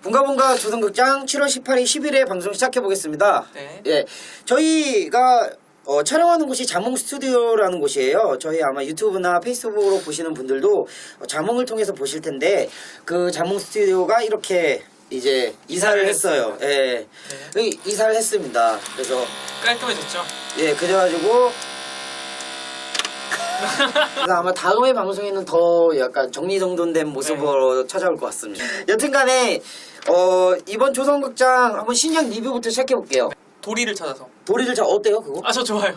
bungabun가 조선극장 7월 18일 10일에 방송 시작해보겠습니다. 네. 예, 저희가 촬영하는 곳이 자몽 스튜디오라는 곳이에요. 저희 아마 유튜브나 페이스북으로 보시는 분들도 자몽을 통해서 보실 텐데 그 자몽 스튜디오가 이렇게 이제 이사를 했어요. 예, 네. 이사를 했습니다. 그래서 깔끔해졌죠? 예, 그래가지고 그래서 아마 다음에 방송에는 더 약간 정리정돈된 모습으로 찾아올 것 같습니다. 여튼간에 이번 조선극장 한번 신작 리뷰부터 시작해볼게요. 도리를 찾아서. 도리를 어때요 그거? 아, 저 좋아요.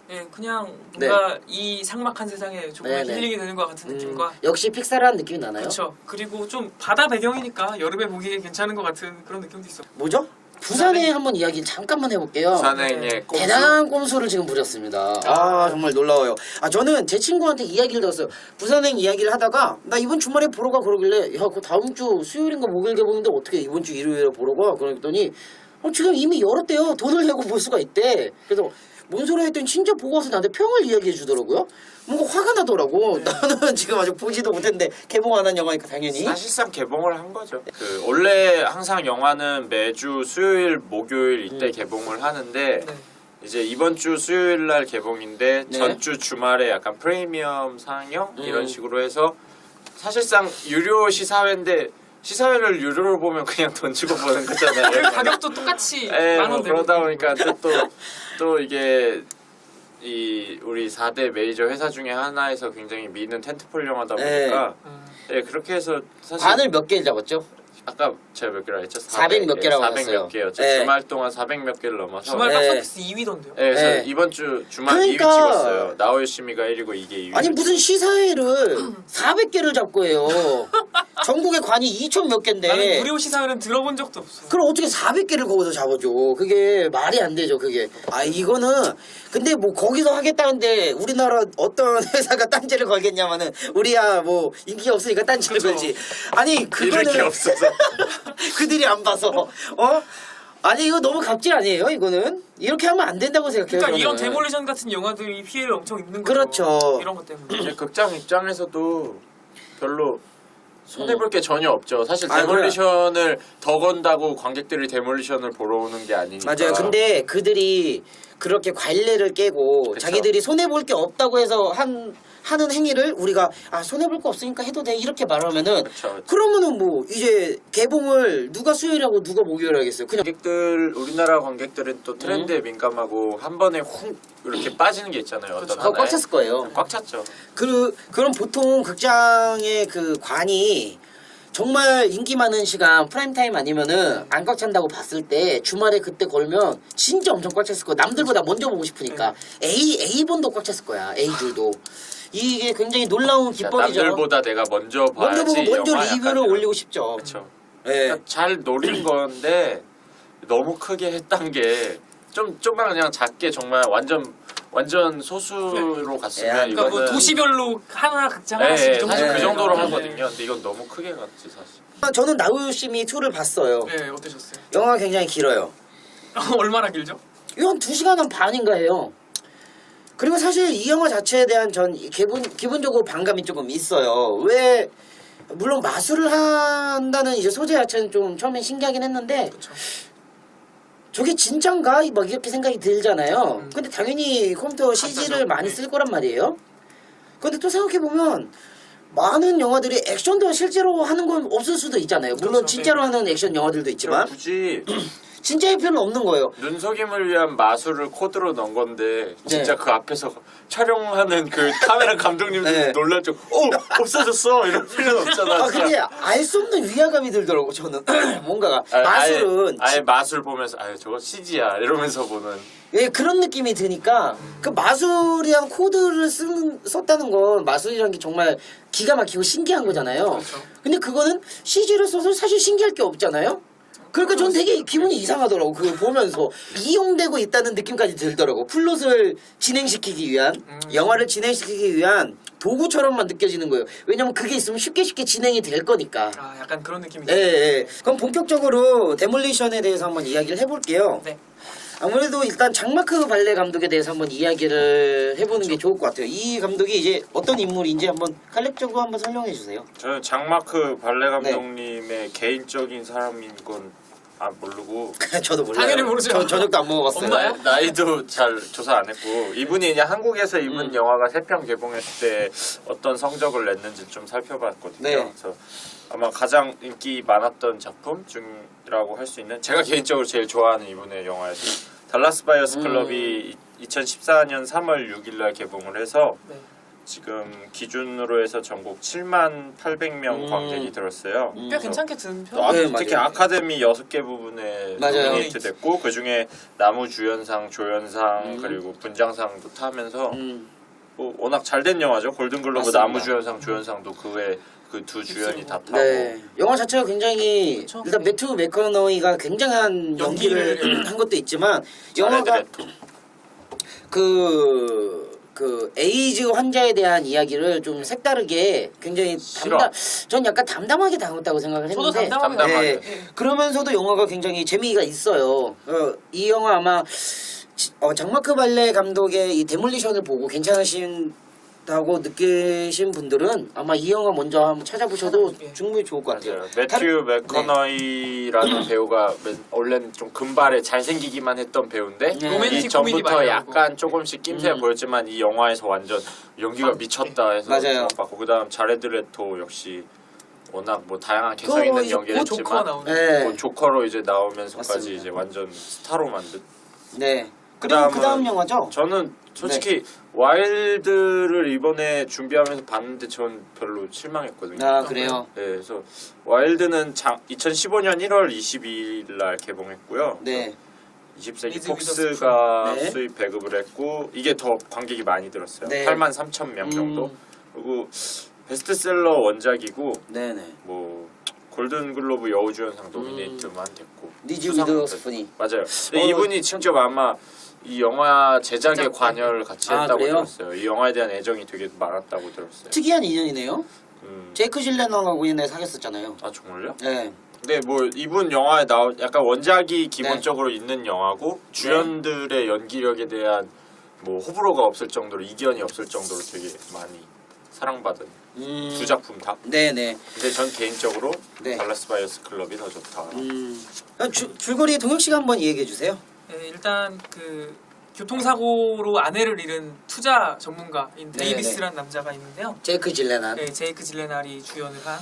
예, 그냥 뭔가 이 삭막한 세상에 조금 네, 네. 힐링이 되는 것 같은 느낌과 역시 픽사라는 느낌이 나나요? 그렇죠. 그리고 좀 바다 배경이니까 여름에 보기에 괜찮은 것 같은 그런 느낌도 있어. 뭐죠? 부산에 한번 이야기를 잠깐만 해볼게요. 부산행의 꼼수. 대단한 꼼수를 지금 부렸습니다. 아 정말 놀라워요. 아 저는 제 친구한테 이야기를 들었어요. 부산행 이야기를 하다가 나 이번 주말에 보러 가 그러길래 야 그 다음 주 수요일인가 목요일 개봉인데 어떻게 이번 주 일요일에 보러 가? 그랬더니 지금 이미 열었대요. 돈을 내고 볼 수가 있대. 그래서 뭔 소리 했더니 진짜 보고 와서 나한테 평을 이야기해 주더라고요. 뭔가 화가 나더라고. 나는 지금 아직 보지도 못했는데 개봉 안 한 영화니까 당연히. 사실상 개봉을 한 거죠. 그 원래 항상 영화는 매주 수요일, 목요일 이때 개봉을 하는데 네. 이제 이번 주 수요일 날 개봉인데 네. 전주 주말에 약간 프리미엄 상영 이런 식으로 해서 사실상 유료 시사회인데 시사회를 유료로 보면 그냥 돈 주고 보는 거잖아요. 가격도 똑같이 예, 만원 뭐 되고. 그러다 보니까 또 이게 이 우리 4대 메이저 회사 중에 하나에서 굉장히 미는 텐트폴 영화다 보니까 예, 그렇게 해서 사실 반을 몇 개를 잡았죠? 아까 제가 몇 개라 했죠? 400 몇 개라고 400 했어요. 몇 개였죠. 예. 주말 동안 400 몇 개를 넘어서 주말 네. 박스오피스 2위던데요. 예, 그래서 네. 이번 주 주말 그러니까 2위 찍었어요. 나오요시미가 1위고 이게 2위. 아니 무슨 시사회를 400개를 잡고 해요. 전국에 관이 2천 몇 나는 개인데 무료 시사회는 들어본 적도 없어. 그럼 어떻게 400개를 거기서 잡아줘. 그게 말이 안 되죠 그게. 아 이거는 근데 뭐 거기서 하겠다는데 우리나라 어떤 회사가 딴지를 걸겠냐면은 우리야 뭐 인기가 없으니까 딴지를 그쵸. 걸지. 아니 이럴 게 그거는 없어서 그들이 안 봐서 아니 이거 너무 갑질 아니에요 이거는? 이렇게 하면 안 된다고 생각해요. 그러니까 이런 저는. 데몰리션 같은 영화들이 피해를 엄청 입는 거죠. 그렇죠. 이런 것 때문에. 이제 극장 입장에서도 별로 손해볼 게 전혀 없죠. 사실 아, 데몰리션을 더 건다고 관객들이 데몰리션을 보러 오는 게 아니니까. 맞아요. 근데 그들이 그렇게 관례를 깨고 그쵸. 자기들이 손해볼 게 없다고 해서 하는 행위를 우리가 손해볼 거 없으니까 해도 돼 이렇게 말하면은 그쵸. 그러면은 뭐 이제 개봉을 누가 수요일하고 누가 목요일 하겠어요. 그냥 우리나라 관객들은 또 트렌드에 민감하고 한 번에 훅 이렇게 빠지는 게 있잖아요. 어떤 그거 꽉 하나에. 찼을 거예요. 꽉 찼죠. 그럼 보통 극장의 그 관이 정말 인기 많은 시간 프라임타임 아니면은 안 꽉 찬다고 봤을 때 주말에 그때 걸면 진짜 엄청 꽉 찼을 거야. 남들보다 먼저 보고 싶으니까 A본도 꽉 찼을 거야. A줄도. 이게 굉장히 놀라운 기법이죠. 남들보다 내가 먼저 봐야지. 먼저 보고 먼저 영화 리뷰를 약간 올리고 싶죠. 그렇죠. 예. 그러니까 잘 노린 건데 너무 크게 했던 게 좀만 그냥 작게 정말 완전 소수로 갔으면 예, 그러니까 뭐 이거는 도시별로 하나 극장 하나씩 이 정도 사실 그 정도로 네. 하거든요. 근데 이건 너무 크게 갔지 사실. 저는 나우요시미 2를 봤어요. 네, 어떠셨어요? 영화가 굉장히 길어요. 얼마나 길죠? 이거 한 2시간 한 반인가 해요. 그리고 사실 이 영화 자체에 대한 전 기본적으로 반감이 조금 있어요. 왜 물론 마술을 한다는 이제 소재 자체는 좀 처음엔 신기하긴 했는데 그렇죠. 저게 진짠가? 막 이렇게 생각이 들잖아요. 근데 당연히 컴퓨터 CG를 많이 쓸 거란 말이에요. 근데 또 생각해보면 많은 영화들이 액션도 실제로 하는 건 없을 수도 있잖아요. 물론 그렇죠. 진짜로 하는 액션 영화들도 있지만 굳이 진짜의 표현은 없는 거예요. 눈속임을 위한 마술을 코드로 넣은 건데 진짜 네. 그 앞에서 촬영하는 그 카메라 감독님들 네. 놀랄죠. 없어졌어 이럴 필요는 없잖아. 근데 알 수 없는 위화감이 들더라고 저는. 뭔가가 마술은 아예 마술 보면서 저거 CG야 이러면서 보는. 예, 그런 느낌이 드니까 그 마술이랑 코드를 썼다는 건 마술이란 게 정말 기가 막히고 신기한 거잖아요. 그렇죠. 근데 그거는 CG를 써서 사실 신기할 게 없잖아요. 그러니까 전 되게 기분이 이상하더라고. 그거 보면서 이용되고 있다는 느낌까지 들더라고. 플롯을 진행시키기 위한 영화를 진행시키기 위한 도구처럼만 느껴지는 거예요. 왜냐면 그게 있으면 쉽게 진행이 될 거니까. 아, 약간 그런 느낌이 예, 예. 그럼 본격적으로 데몰리션에 대해서 한번 이야기를 해볼게요. 네. 아무래도 일단 장마크 발레 감독에 대해서 한번 이야기를 해보는 게 좋을 것 같아요. 이 감독이 이제 어떤 인물인지 한번 간략적으로 한번 설명해 주세요. 저는 장마크 발레 네. 감독님의 개인적인 사람인 건 모르고 저도 몰라요. 당연히 모르죠. 저녁도 안 먹어봤어요. 없나요? 나이도 잘 조사 안 했고 이분이 그냥 한국에서 이분 영화가 3편 개봉했을 때 어떤 성적을 냈는지 좀 살펴봤거든요. 네. 그래서 아마 가장 인기 많았던 작품 중이라고 할 수 있는 제가 개인적으로 제일 좋아하는 이분의 영화에서 달라스 바이어스 클럽이 2014년 3월 6일날 개봉을 해서 네. 지금 기준으로 해서 전국 7만 800명 관객이 들었어요. 꽤 괜찮게 든 편. 또 네, 특히 맞아요. 아카데미 6개 부분에 맞아요. 노미네이트 됐고 그 중에 나무주연상, 조연상 그리고 분장상도 타면서 뭐 워낙 잘된 영화죠. 골든글로브 맞습니다. 나무주연상, 조연상도 그 외에 그 두 주연이 다 타고 네, 영화 자체가 굉장히 그쵸? 일단 매튜 맥커너이가 굉장한 연기를 한 것도 있지만 영화가 그 에이즈 환자에 대한 이야기를 좀 색다르게 굉장히 싫어. 전 약간 담담하게 다뤘다고 생각을 저도 했는데 담담하게. 네, 그러면서도 영화가 굉장히 재미가 있어요. 이 영화 아마 장마크 발레 감독의 이 데몰리션을 보고 괜찮으신다고 느끼신 분들은 아마 이 영화 먼저 한번 찾아보셔도 예. 충분히 좋을 것 같아요. 맞아요. 매튜 맥커너이라는 배우가 원래는 좀 금발에 잘생기기만 했던 배우인데 네. 이 로맨틱 코미디 전부터 많이 약간 조금씩 낌새가 보였지만 이 영화에서 완전 연기가 미쳤다 해서 맞아요. 주목받고 그다음 자레드 레토 역시 워낙 뭐 다양한 개성 있는 이제 연기를 조커 했지만 나오는. 네. 뭐 조커로 이제 나오면서까지 맞습니다. 이제 완전 스타로 만든. 네. 그리고 그 다음 영화죠? 저는 솔직히 와일드를 이번에 준비하면서 봤는데 전 별로 실망했거든요. 아 그래요? 네, 그래서 와일드는 2015년 1월 22일 날 개봉했고요. 네. 20세기 리즈 폭스가 위더스푼. 네. 수입 배급을 했고 이게 더 관객이 많이 들었어요. 네. 8만 3천 명 정도. 그리고 베스트셀러 원작이고 네네. 뭐 골든글로브 여우주연상 노미네이트만 됐고 리즈 수상도 위더스푼이. 맞아요. 근데 이분이 직접 아마 이 영화 제작에 제작 관여를 같이 아, 했다고 그래요? 들었어요. 이 영화에 대한 애정이 되게 많았다고 들었어요. 특이한 인연이네요. 음. 제이크 질레너하고 옛날에 사귀었었잖아요. 아 정말요? 네. 근데 뭐 이분 영화에 약간 원작이 기본적으로 있는 영화고 주연들의 연기력에 대한 뭐 호불호가 없을 정도로 이견이 없을 정도로 되게 많이 사랑받은 두 작품 다. 네네. 근데 전 개인적으로 네. 달라스 바이어스 클럽이 더 좋다. 줄거리 동혁 씨가 한번 얘기해 주세요. 네, 일단 그 교통사고로 아내를 잃은 투자 전문가인 네, 데이비스라는 남자가 있는데요. 제이크 질레난. 네, 제이크 질레날이 주연을 한.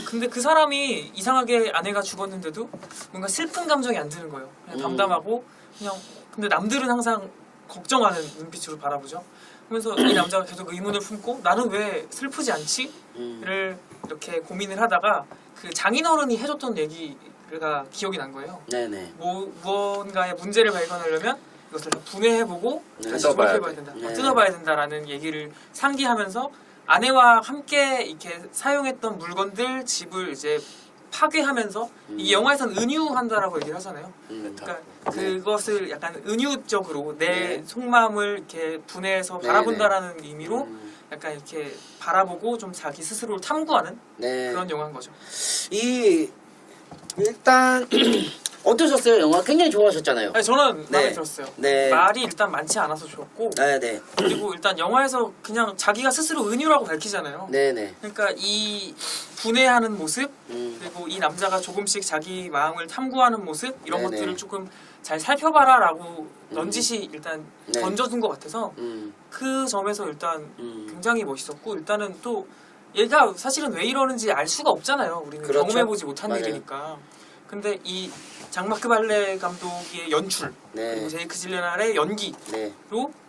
근데 그 사람이 이상하게 아내가 죽었는데도 뭔가 슬픈 감정이 안 드는 거예요. 그냥 담담하고 그냥 근데 남들은 항상 걱정하는 눈빛으로 바라보죠. 그러면서 이 남자가 계속 의문을 품고 나는 왜 슬프지 않지?를 이렇게 고민을 하다가 그 장인어른이 해줬던 얘기가 기억이 난 거예요. 네네. 무언가의 문제를 발견하려면 이것을 다 분해해보고 네. 다시 뜯어봐야 주목해봐야 돼. 된다. 네. 뜯어봐야 된다라는 얘기를 상기하면서 아내와 함께 이렇게 사용했던 물건들 집을 이제 파괴하면서 이 영화에서는 은유한다라고 얘기를 하잖아요. 그러니까 그것을 약간 은유적으로 내 네. 속마음을 이렇게 분해해서 네, 바라본다라는 의미로 약간 이렇게 바라보고 좀 자기 스스로를 탐구하는 네. 그런 영화인 거죠. 이 일단 어떠셨어요? 영화 굉장히 좋아하셨잖아요. 아니, 저는 네. 마음에 들었어요. 네. 말이 일단 많지 않아서 좋았고 네네. 그리고 일단 영화에서 그냥 자기가 스스로 은유라고 밝히잖아요. 네네. 그러니까 이 분해하는 모습 음. 그리고 이 남자가 조금씩 자기 마음을 탐구하는 모습 이런 네네. 것들을 조금 잘 살펴봐라라고 넌지시 일단 네. 던져준 것 같아서 그 점에서 일단 음. 굉장히 멋있었고 일단은 또 얘가 사실은 왜 이러는지 알 수가 없잖아요. 우리는 그렇죠. 경험해보지 못한 맞아요. 일이니까. 근데 이 장마크 발레 감독의 연출 네. 그리고 제이크 질레날의 연기로 네.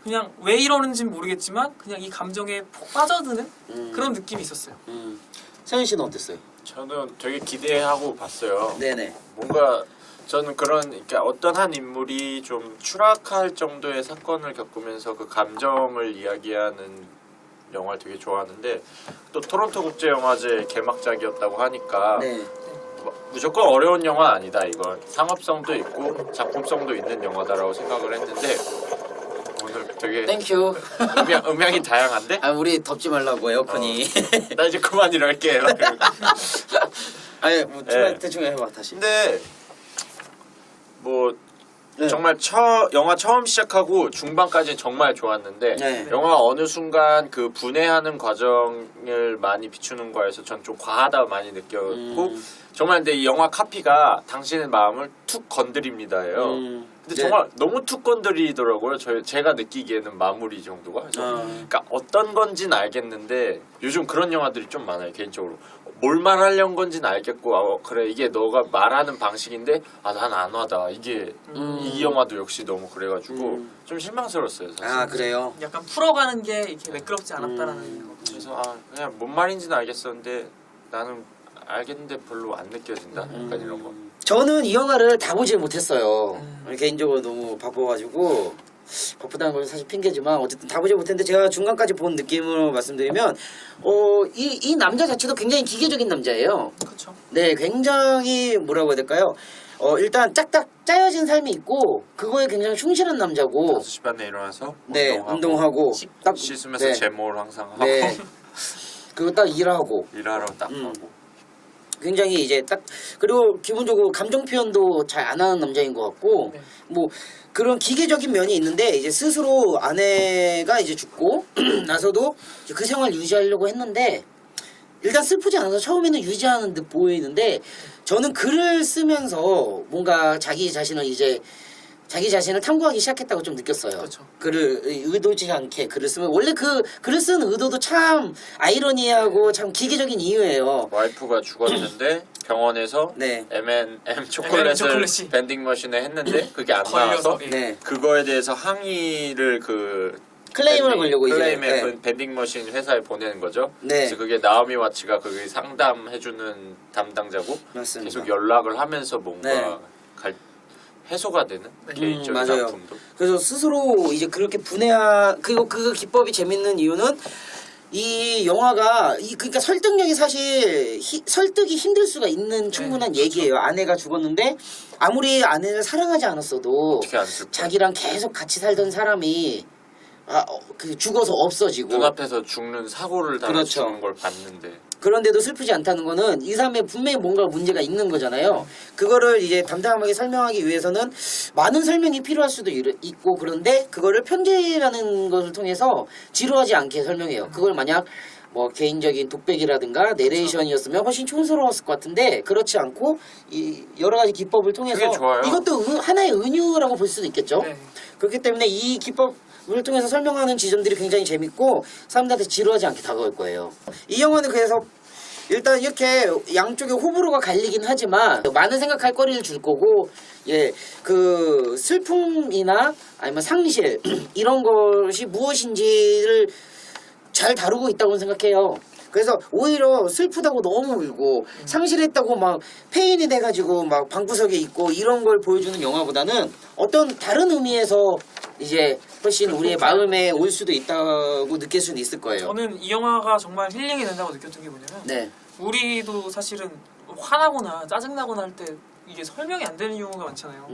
그냥 왜 이러는지는 모르겠지만 그냥 이 감정에 푹 빠져드는 그런 느낌이 있었어요. 세현 씨는 어땠어요? 저는 되게 기대하고 봤어요. 네네. 뭔가 저는 그러니까 어떤 한 인물이 좀 추락할 정도의 사건을 겪으면서 그 감정을 이야기하는 영화를 되게 좋아하는데 또 토론토 국제영화제 개막작이었다고 하니까 네. 무조건 어려운 영화 아니다. 이건 상업성도 있고 작품성도 있는 영화다라고 생각을 했는데 오늘 되게 땡큐. 음향이 다양한데? 아 우리 덥지 말라고 에어컨이. 나 이제 그만 이럴게. 아니 뭐 네. 대충 해봐 다시. 근데 뭐 네. 정말 영화 처음 시작하고 중반까지는 정말 좋았는데 네. 영화 어느 순간 그 분해하는 과정을 많이 비추는 거에서 전 좀 과하다 많이 느꼈고 정말 근데 이 영화 카피가 당신의 마음을 툭 건드립니다예요. 근데 네. 정말 너무 툭 건드리더라고요. 제가 느끼기에는 마무리 정도가. 그래서 그러니까 어떤 건지는 알겠는데 요즘 그런 영화들이 좀 많아요 개인적으로. 뭘 말하려는 건지는 알겠고 그래 이게 너가 말하는 방식인데 난 안 와다 이게 이 영화도 역시 너무 그래가지고 좀 실망스러웠어요 사실. 아 그래요. 약간 풀어가는 게 이렇게 매끄럽지 않았다라는 거. 그래서 그냥 뭔 말인지는 알겠었는데 나는 알겠는데 별로 안 느껴진다 약간 이런 거. 저는 이 영화를 다 보질 못했어요. 개인적으로 너무 바빠가지고 바쁘다는 건 사실 핑계지만 어쨌든 다 보지 못했는데 제가 중간까지 본 느낌으로 말씀드리면 이 남자 자체도 굉장히 기계적인 남자예요. 그렇죠. 네, 굉장히 뭐라고 해야 될까요? 일단 짝딱 짜여진 삶이 있고 그거에 굉장히 충실한 남자고 5시 반에 일어나서 네, 운동하고 딱 씻으면서 네, 제모를 항상 하고 네. 그리고 딱 일하고 일하러 딱 하고 굉장히 이제 딱 그리고 기본적으로 감정 표현도 잘 안 하는 남자인 것 같고 네. 뭐 그런 기계적인 면이 있는데 이제 스스로 아내가 이제 죽고 나서도 이제 그 생활 유지하려고 했는데 일단 슬프지 않아서 처음에는 유지하는 듯 보이는데 저는 글을 쓰면서 뭔가 자기 자신을 탐구하기 시작했다고 좀 느꼈어요. 그렇죠. 글을 의도치 않게 글을 쓰면 원래 그 글을 쓰는 의도도 참 아이러니하고 참 기계적인 이유예요. 와이프가 죽었는데 병원에서 네. M&M 초콜릿을 초콜릿이. 밴딩 머신에 했는데 그게 안 걸려서, 나와서 예. 네. 그거에 대해서 항의를 클레임을 걸려고 이제 클레임의 네. 밴딩 머신 회사에 보내는 거죠. 네. 그래서 그게 나오미 와츠가 그게 상담해주는 담당자고 맞습니다. 계속 연락을 하면서 뭔가 네. 해소가 되는 개인적인 맞아요. 아픔도. 그래서 스스로 이제 그렇게 분해한 그리고 그 기법이 재밌는 이유는 이 영화가 그러니까 설득력이 사실 설득이 힘들 수가 있는 충분한 얘기예요. 아내가 죽었는데 아무리 아내를 사랑하지 않았어도 어떻게 안 슬퍼? 자기랑 계속 같이 살던 사람이 죽어서 없어지고 눈앞에서 죽는 사고를 당해서 그렇죠. 죽는 걸 봤는데 그런데도 슬프지 않다는 거는 이 사람의 분명히 뭔가 문제가 있는 거잖아요. 그거를 이제 담담하게 설명하기 위해서는 많은 설명이 필요할 수도 있고 그런데 그거를 편지라는 것을 통해서 지루하지 않게 설명해요. 그걸 만약 뭐 개인적인 독백이라든가 내레이션이었으면 훨씬 촌스러웠을 것 같은데 그렇지 않고 이 여러 가지 기법을 통해서 그게 좋아요. 이것도 하나의 은유라고 볼 수도 있겠죠. 네. 그렇기 때문에 이 기법을 통해서 설명하는 지점들이 굉장히 재밌고 사람들한테 지루하지 않게 다가올 거예요. 이 영화는 그래서 일단 이렇게 양쪽에 호불호가 갈리긴 하지만 많은 생각할 거리를 줄 거고 그 슬픔이나 아니면 상실 이런 것이 무엇인지를 잘 다루고 있다고 생각해요. 그래서 오히려 슬프다고 너무 울고 상실했다고 막 페인이 돼가지고 막 방구석에 있고 이런 걸 보여주는 영화보다는 어떤 다른 의미에서 이제 훨씬 우리의 마음에 올 수도 있다고 느낄 수는 있을 거예요. 저는 이 영화가 정말 힐링이 된다고 느꼈던 게 뭐냐면 네. 우리도 사실은 화나거나 짜증나거나 할 때 이게 설명이 안 되는 경우가 많잖아요.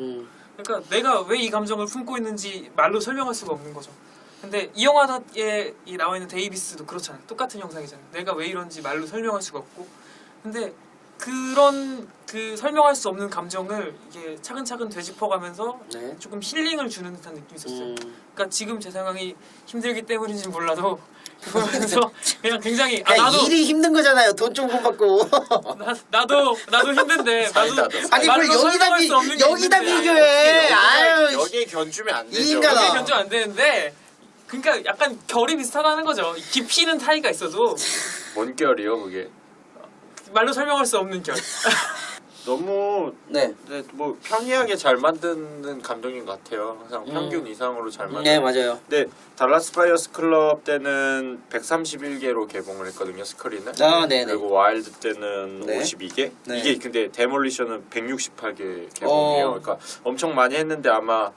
그러니까 내가 왜 이 감정을 품고 있는지 말로 설명할 수가 없는 거죠. 근데 이 영화에 나와 있는 데이비스도 그렇잖아요. 똑같은 영상이잖아요. 내가 왜 이런지 말로 설명할 수가 없고. 근데 그런 그 설명할 수 없는 감정을 이게 차근차근 되짚어가면서 네. 조금 힐링을 주는 듯한 느낌이 있었어요. 그러니까 지금 제 상황이 힘들기 때문인지 몰라도 그러면서 그냥 굉장히 나도 일이 힘든 거잖아요. 돈 좀 못 받고. 나도 힘든데 나도 아니 그걸 말로 설명할 수 없는 게 여기다 있는데 비교해. 아유. 여기에 견주면 안 이 되죠. 인간아. 그게 견적 안 되는데 그러니까 약간 결이 비슷하다는 거죠. 깊이는 차이가 있어도 뭔 결이요 그게? 말로 설명할 수 없는 결. 너무 네. 뭐 평이하게 잘 만드는 감독인 것 같아요. 항상 평균 이상으로 잘 만드는. 네 맞아요. 근데 달라스 바이어스 클럽 때는 131개로 개봉을 했거든요 스크린을. 아 네네. 그리고 와일드 때는 네. 52개. 네. 이게 근데 데몰리션은 168개 개봉이에요. 그러니까 엄청 많이 했는데 아마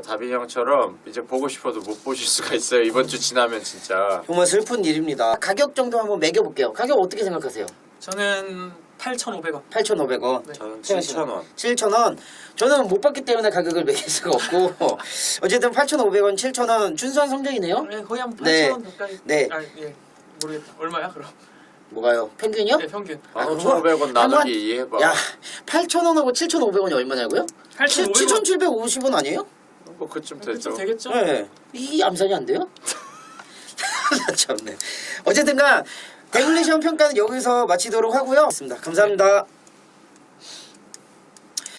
다빈 형처럼 이제 보고 싶어도 못 보실 수가 있어요. 이번 주 지나면 진짜. 정말 슬픈 일입니다. 가격 정도 한번 매겨볼게요. 가격 어떻게 생각하세요? 저는 8,500원. 8,500원. 네. 저는 태연 씨는? 7,000원. 7,000원. 저는 못 봤기 때문에 가격을 매길 수가 없고 어쨌든 8,500원, 7,000원 준수한 성적이네요. 네, 거의 한 8,000원 네. 가까이. 네. 예. 모르겠다. 얼마야 그럼? 뭐가요? 평균이요? 네, 평균. 15,500원 나누기 이해해봐. 야 8,000원하고 7,500원이 얼마냐고요? 8,500원 7,750원 아니에요? 뭐 그쯤 되죠. 그쯤 되겠죠? 네. 이 암산이 안 돼요? 참네. 어쨌든간 데블리션 평가는 여기서 마치도록 하고요. 감사합니다.